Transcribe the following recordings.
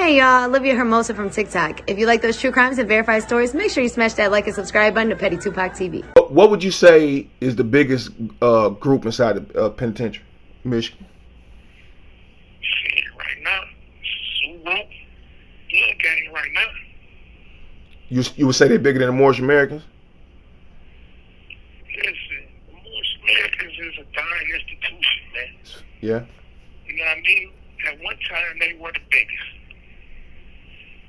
Hey y'all, Olivia Hermosa from TikTok. If you like those true crimes and verified stories, make sure you smash that like and subscribe button to Petty Tupac TV. What would you say is the biggest group inside the penitentiary, Michigan? Shit, right now, Sue Blood Gang right now. You would say they're bigger than the Moorish Americans? Listen, the Moorish Americans is a dying institution, man. Yeah. You know what I mean? At one time, they were the biggest.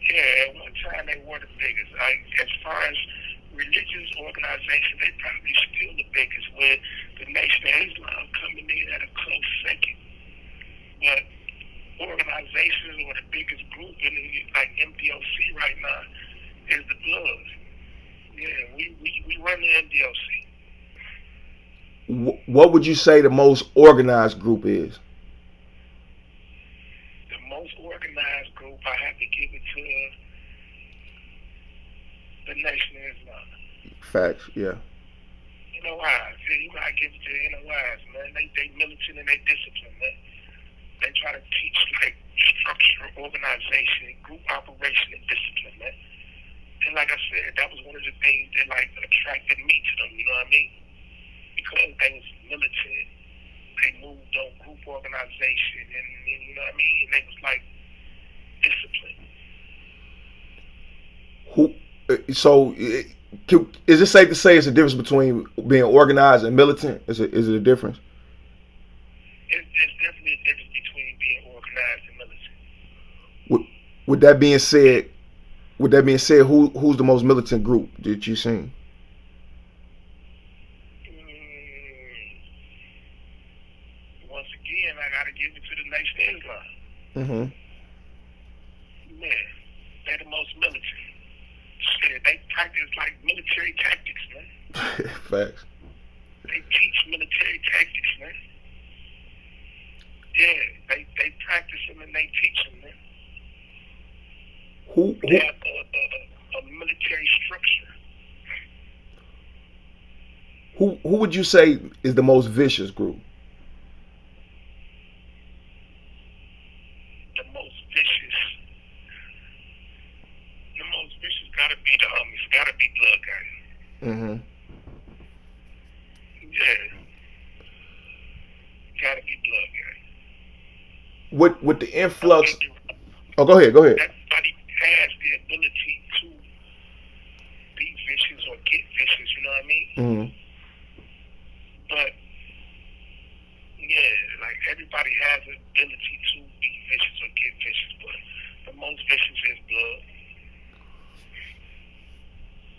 Yeah, at one time, they were the biggest. As far as religious organization, they probably still the biggest, with the Nation of Islam coming in at a close second. But organizations or the biggest group in the, like MDOC right now is the Bloods. Yeah, we run the MDOC. What would you say the most organized group is? The most organized group, I have to give it to the Nation of Islam. Facts, yeah. NOIs, yeah, you gotta give it to the NOIs, man. They militant and they discipline, man. They try to teach like structure, organization, group operation, and discipline, man. And like I said, that was one of the things that like attracted me to them. You know what I mean? Because they was militant, they moved on group organization, and you know what I mean. And they was like discipline. So, is it safe to say it's a difference between being organized and militant? Is it a difference? There's definitely a difference between being organized and militant. With that being said, who's the most militant group that you've seen? Once again, I gotta give it to the Nation of Islam. Man, they're the most militant. Shit, they practice like military tactics, man. Facts. They teach military tactics, man. Yeah, they practice them and they teach them, man. They have a military structure. Who would you say is the most vicious group? The most vicious gotta be the homies, gotta be Blood Gang. Yeah. Gotta be Blood Gang. With the influx. Oh, go ahead. Everybody has the ability to be vicious or get vicious, you know what I mean? But yeah, like everybody has the ability to be vicious or get vicious, but the most vicious is Blood.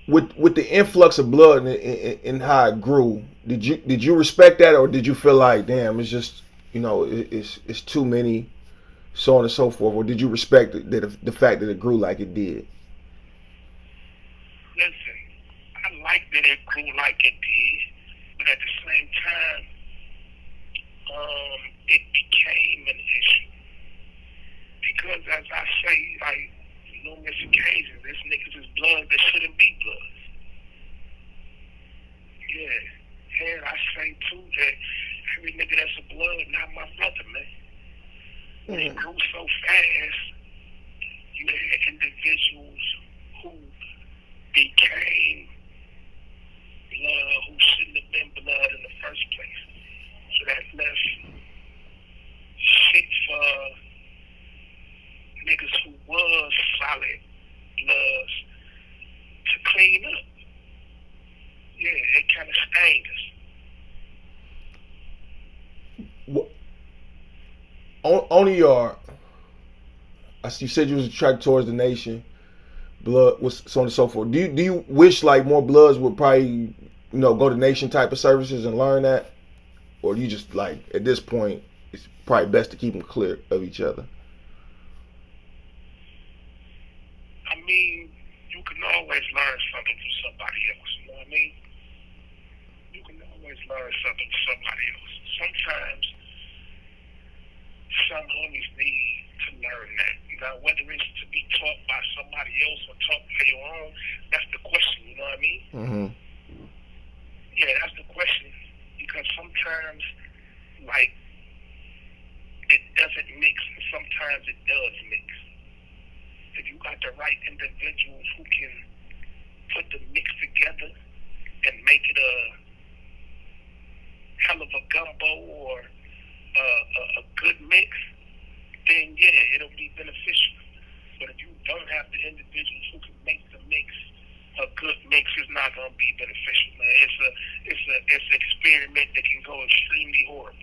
With the influx of blood and how it grew, did you respect that, or did you feel like, damn, it's just, it's too many, so on and so forth, or did you respect the fact that it grew like it did? Listen, I like that it grew like it did, but at the same time, it became an issue because, as I say, like numerous occasions, this niggas is blood that shouldn't be blood. Yeah, and I say too that every nigga that's a blood, not my brother, man. When it grew so fast, you had individuals who became blood who shouldn't have been blood in the first place. So that left shit for niggas who was solid bloods to clean up. Yeah, it kind of stained us. On the yard, you said you was attracted towards the Nation, blood, so on and so forth. Do you wish like more bloods would probably, go to Nation type of services and learn that, or do you just like at this point it's probably best to keep them clear of each other? I mean, you can always learn something from somebody else, you know what I mean? You can always learn something from somebody else. Sometimes some homies need to learn that. Now, whether it's to be taught by somebody else or taught by your own, that's the question, you know what I mean? Yeah, that's the question. Because sometimes, like, it doesn't mix, and sometimes it does mix. if you got the right individuals who can put the mix together and make it a hell of a gumbo or a good mix, then yeah, it'll be beneficial. But if you don't have the individuals who can make the mix a good mix, is not gonna be beneficial, man. It's an experiment that can go extremely horrible.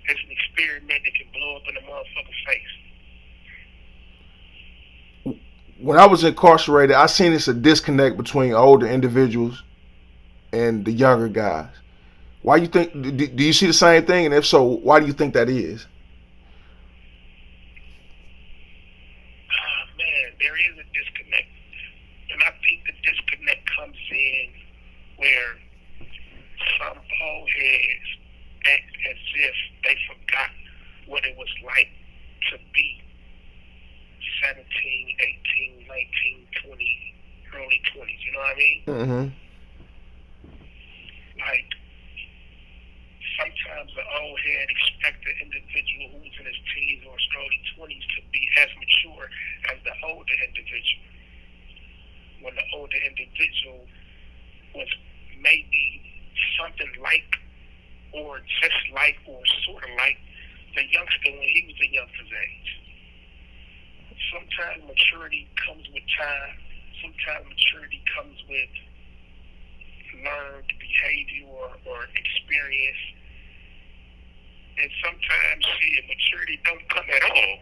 It's an experiment that can blow up in the motherfucker's face. When I was incarcerated, I seen it's a disconnect between older individuals and the younger guys. Why you think? Do you see the same thing? And if so, why do you think that is? Man, there is a disconnect, and I think the disconnect comes in where some old heads act as if they forgot what it was like to be 17, 18, 19, 20, early 20s. You know what I mean? Mm-hmm. Like, sometimes the old head expect the individual who's in his teens or his early 20s to be as mature as the older individual. When the older individual was maybe something like, or just like, or sort of like the youngster when he was the youngster's age. Sometimes maturity comes with time. Sometimes maturity comes with learned behavior or experience. And sometimes, maturity don't come at all.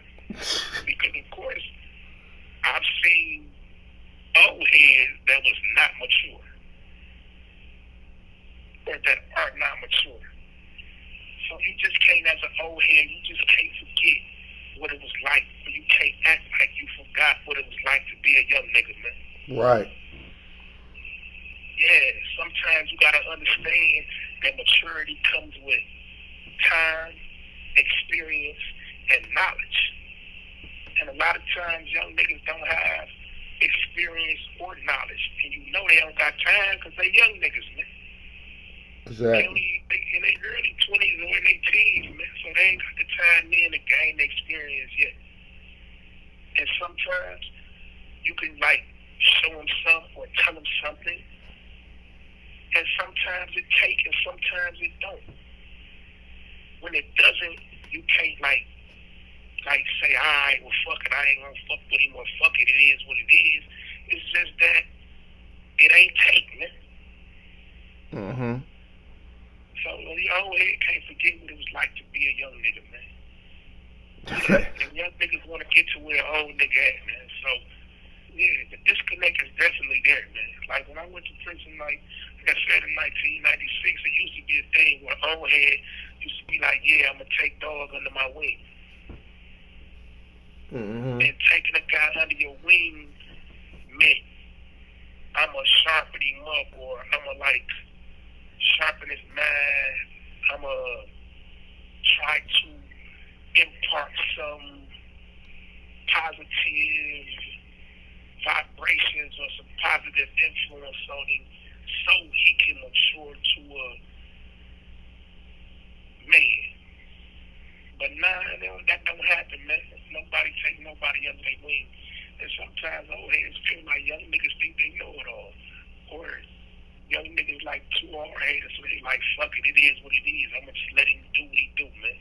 Because, of course, I've seen old heads that was not mature. Or that are not mature. So you just can't, as an old head, you just can't forget what it was like. Or you can't act like you forgot what it was like to be a young nigga, man. Right. Yeah, sometimes you gotta understand that maturity comes with time, experience, and knowledge. And a lot of times young niggas don't have experience or knowledge. And you know they don't got time because they young niggas, man. Exactly. They in their early 20s or in their teens, man. So they ain't got the time in to gain the experience yet. And sometimes you can, like, show them something or tell them something. And sometimes it takes and sometimes it don't. When it doesn't, you can't, like say, all right, well, fuck it, I ain't gonna fuck with him, or fuck it, it is what it is. It's just that it ain't taking it. Mm-hmm. So the old head can't forget what it was like to be a young nigga, man. And young niggas want to get to where old nigga at, man. So, yeah, the disconnect is definitely there, man. Like, when I went to prison, like I said, in 1996, it used to be a thing where old head used to be like, yeah, I'm going to take dog under my wing. Mm-hmm. And taking a guy under your wing meant I'm going to sharpen him up, or I'm going to, like, sharpen his mind. I'm going to try to impart some positive vibrations or some positive influence on him so he can mature to a man. But nah, that don't happen, man. Nobody take nobody under their wing. And sometimes old heads feel like young niggas think they know it all. Or young niggas like too hard headed, so they like, fuck it, it is what it is. I'm gonna just let him do what he do, man.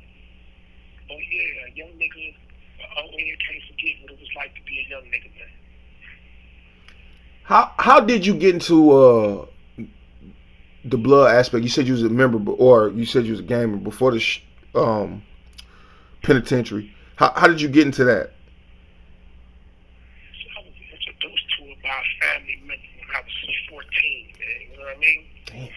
But yeah, a young nigga, old head can't forget what it was like to be a young nigga, man. How did you get into the blood aspect? You said you was a member, or you said you was a gamer before the penitentiary. How did you get into that? So I was introduced to it by a family member when I was 14, man. You know what I mean? Damn.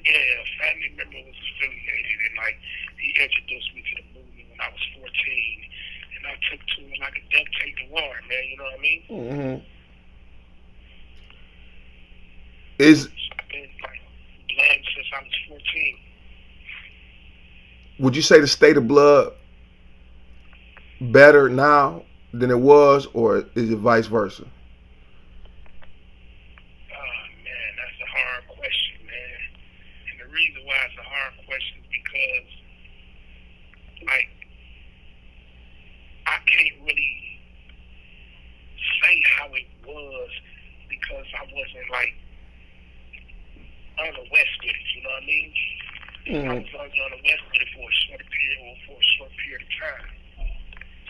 Yeah, a family member was affiliated, and like he introduced me to the movement when I was 14, and I took to it like a duck take the water, man. You know what I mean? Mm-hmm. So I've been like blood since I was 14. Would you say the state of blood better now than it was, or is it vice versa? Man, that's a hard question, man. And the reason why it's a hard question is because, like, I can't really the west with it. You know what I mean? I was only on the west with it for a short period of time.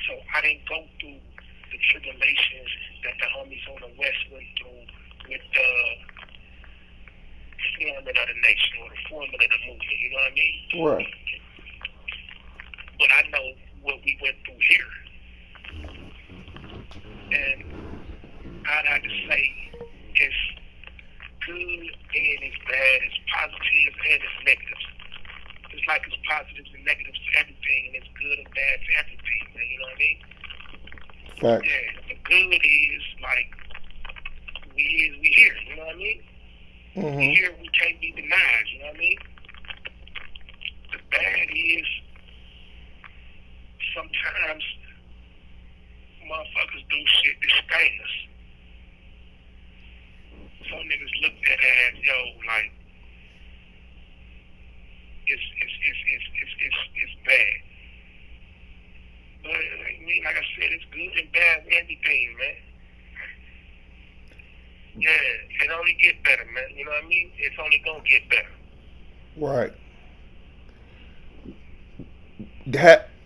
So I didn't go through the tribulations that the homies on the west went through with the forming of the nation or the forming of the movement. You know what I mean? Right. But I know what we went through here. And I'd have to say it's good and it's bad, it's positive and it's negative. It's like it's positives and negatives to everything, and it's good and bad to everything, man, you know what I mean? Right. Yeah, the good is like we here, you know what I mean? We here, we can't be denied, you know what I mean? The bad is sometimes motherfuckers do shit to stain us. Some niggas look at it as, yo, like, it's bad. But I mean, like I said, it's good and bad with everything, man. Yeah, it only get better, man. You know what I mean? It's only gonna get better. Right.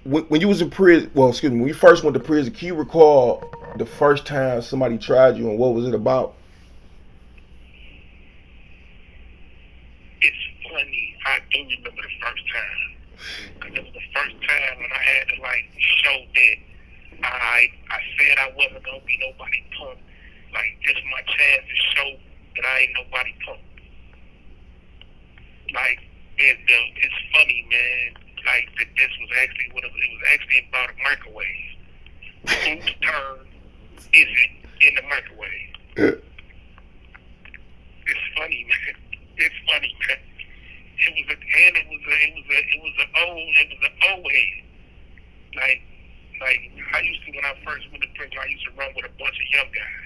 When you was in prison, well, excuse me, when you first went to prison, can you recall the first time somebody tried you and what was it about? It's funny. I do remember the first time. Because it was the first time when I had to, like, show that I said I wasn't going to be nobody punk. Like, this is my chance to show that I ain't nobody punk. Like, it's funny, man. Like, that this was actually it was actually about a microwave. Whose turn is it in the microwave? It's funny, man. It's funny, man. It was an old head. Like I used to, when I first went to prison, I used to run with a bunch of young guys.